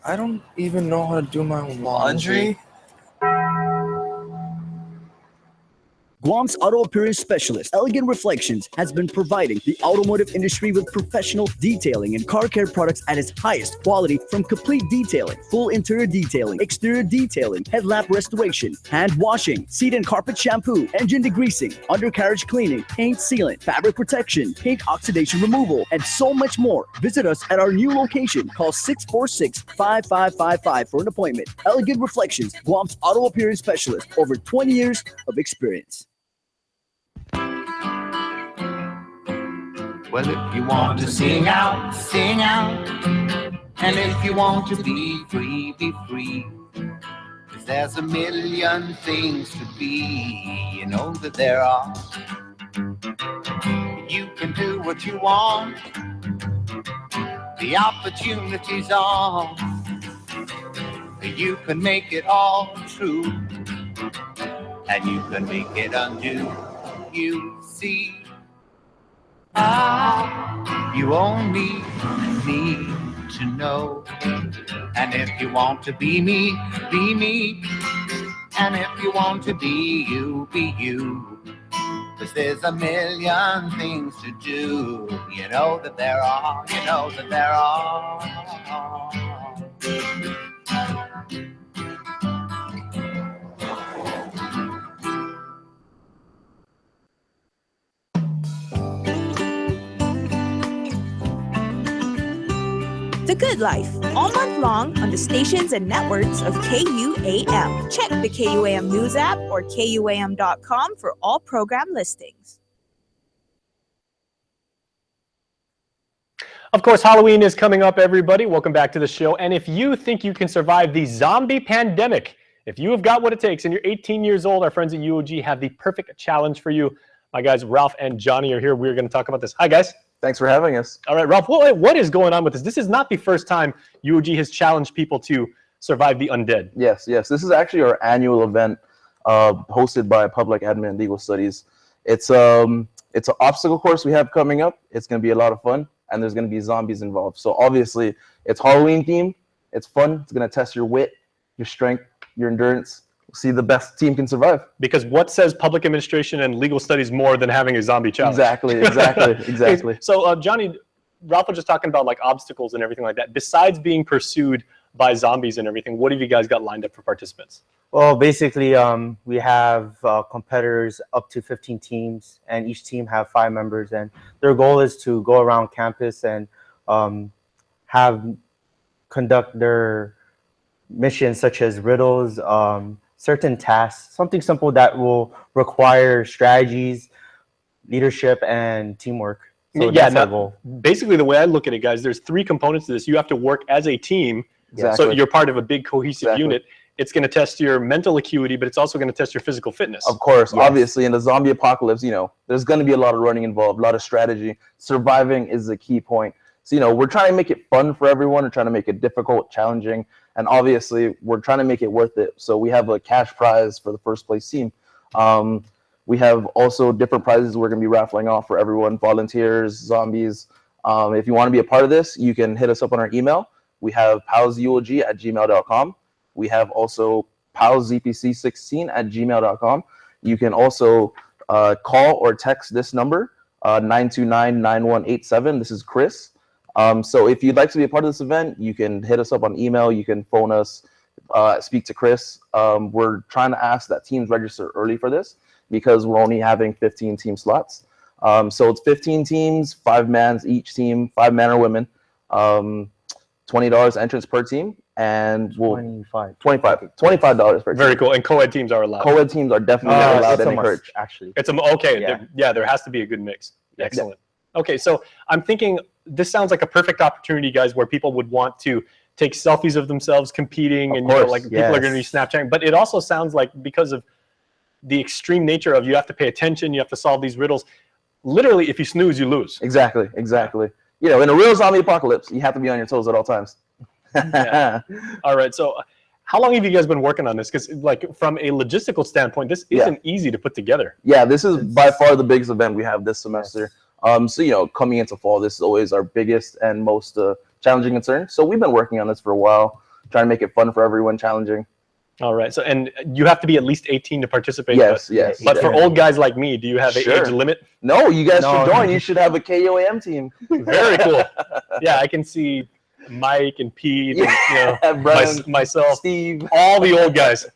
I don't even know how to do my own laundry.
Guam's auto appearance specialist, Elegant Reflections, has been providing the automotive industry with professional detailing and car care products at its highest quality, from complete detailing, full interior detailing, exterior detailing, headlamp restoration, hand washing, seat and carpet shampoo, engine degreasing, undercarriage cleaning, paint sealant, fabric protection, paint oxidation removal, and so much more. Visit us at our new location. Call 646-5555 for an appointment. Elegant Reflections, Guam's auto appearance specialist, over 20 years of experience.
Well, if you want to sing out, sing out. And if you want to be free, be free. 'Cause there's a million things to be, you know that there are. You can do what you want. The opportunities are. You can make it all true. And you can make it undo. You see. You only need to know. And if you want to be me, be me. And if you want to be you, be you. 'Cause there's a million things to do. You know that there are, you know that there are.
The Good Life, all month long on the stations and networks of KUAM. Check the KUAM News app or KUAM.com for all program listings.
Of course, Halloween is coming up, everybody. Welcome back to the show. And if you think you can survive the zombie pandemic, if you have got what it takes and you're 18 years old, our friends at UOG have the perfect challenge for you. My guys, Ralph and Johnny, are here. We're going to talk about this. Hi, guys.
Thanks for having us.
All right, Ralph, what is going on with this? This is not the first time UOG has challenged people to survive the undead.
Yes. This is actually our annual event hosted by Public Admin and Legal Studies. It's an obstacle course we have coming up. It's going to be a lot of fun, and there's going to be zombies involved. So obviously, it's Halloween themed. It's fun. It's going to test your wit, your strength, your endurance. See the best team can survive.
Because what says public administration and legal studies more than having a zombie challenge?
Exactly.
So, Johnny, Ralph was just talking about like obstacles and everything like that. Besides being pursued by zombies and everything, what have you guys got lined up for participants?
Well, basically, we have competitors up to 15 teams, and each team have 5 members. And their goal is to go around campus and conduct their missions, such as riddles, certain tasks, something simple that will require strategies, leadership, and teamwork. So
basically the way I look at it, guys, there's 3 components to this. You have to work as a team.
Exactly.
So you're part of a big cohesive unit. It's going to test your mental acuity, but it's also going to test your physical fitness.
Of course, obviously, in the zombie apocalypse, there's going to be a lot of running involved, a lot of strategy. Surviving is the key point. So, we're trying to make it fun for everyone. We're trying to make it difficult, challenging, and obviously, we're trying to make it worth it. So we have a cash prize for the first place team. We have also different prizes we're going to be raffling off for everyone, volunteers, zombies. If you want to be a part of this, you can hit us up on our email. We have palsUOG@gmail.com. We have also palszpc16@gmail.com. You can also call or text this number, 929-9187. This is Chris. So if you'd like to be a part of this event, you can hit us up on email. You can phone us, speak to Chris. We're trying to ask that teams register early for this because we're only having 15 team slots. So it's 15 teams, 5 mans each team, 5 men or women, $20 entrance per team, and we'll $25 per team.
Very cool. And co-ed teams are allowed.
Co-ed teams are definitely allowed and encouraged.
Actually,
it's okay. There has to be a good mix. Excellent. Okay, so I'm thinking this sounds like a perfect opportunity, guys, where people would want to take selfies of themselves competing, and people are going to be Snapchatting. But it also sounds like, because of the extreme nature of you have to pay attention, you have to solve these riddles. Literally, if you snooze, you lose.
Exactly. In a real zombie apocalypse, you have to be on your toes at all times.
All right, so how long have you guys been working on this? Because from a logistical standpoint, this isn't easy to put together.
Yeah, this is by far the biggest event we have this semester. So, coming into fall, this is always our biggest and most challenging concern. So we've been working on this for a while, trying to make it fun for everyone, challenging.
All right. So, and you have to be at least 18 to participate.
Yes,
but,
yes.
But for old guys like me, do you have an age limit?
No, you guys should join. You should have a KUAM team.
Very cool. Yeah, I can see Mike and Pete, and, myself,
Steve,
all the old guys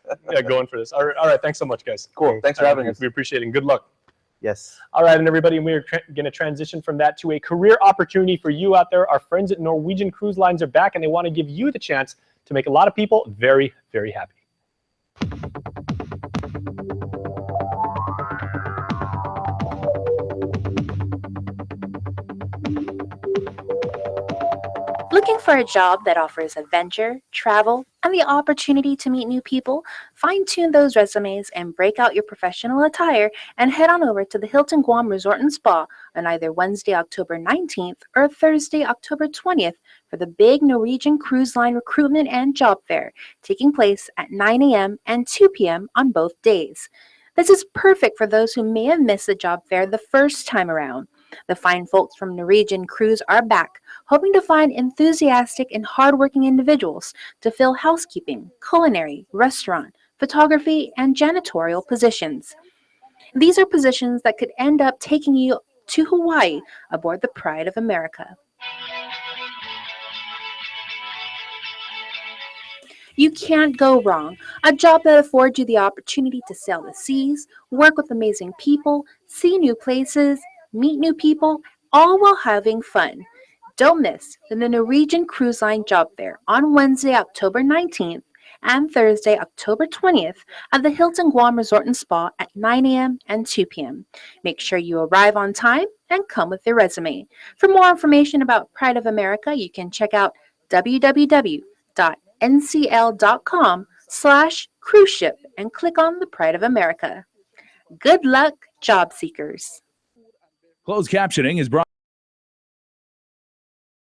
going for this. All right. Thanks so much, guys.
Cool. Thanks for having us.
We appreciate it. And good luck.
Yes.
All right, and everybody, we're going to transition from that to a career opportunity for you out there. Our friends at Norwegian Cruise Lines are back, and they want to give you the chance to make a lot of people very, very happy.
Looking for a job that offers adventure, travel, and the opportunity to meet new people? Fine-tune those resumes and break out your professional attire and head on over to the Hilton Guam Resort and Spa on either Wednesday, October 19th or Thursday, October 20th for the big Norwegian Cruise Line recruitment and job fair, taking place at 9 a.m. and 2 p.m. on both days. This is perfect for those who may have missed the job fair the first time around. The fine folks from Norwegian Cruise are back, hoping to find enthusiastic and hardworking individuals to fill housekeeping, culinary, restaurant, photography, and janitorial positions. These are positions that could end up taking you to Hawaii aboard the Pride of America. You can't go wrong. A job that affords you the opportunity to sail the seas, work with amazing people, see new places, meet new people, all while having fun. Don't miss the Norwegian Cruise Line Job Fair on Wednesday, October 19th and Thursday, October 20th at the Hilton Guam Resort and Spa at 9 a.m. and 2 p.m. Make sure you arrive on time and come with your resume. For more information about Pride of America, you can check out www.ncl.com/cruise ship and click on the Pride of America. Good luck, job seekers.
Closed captioning is brought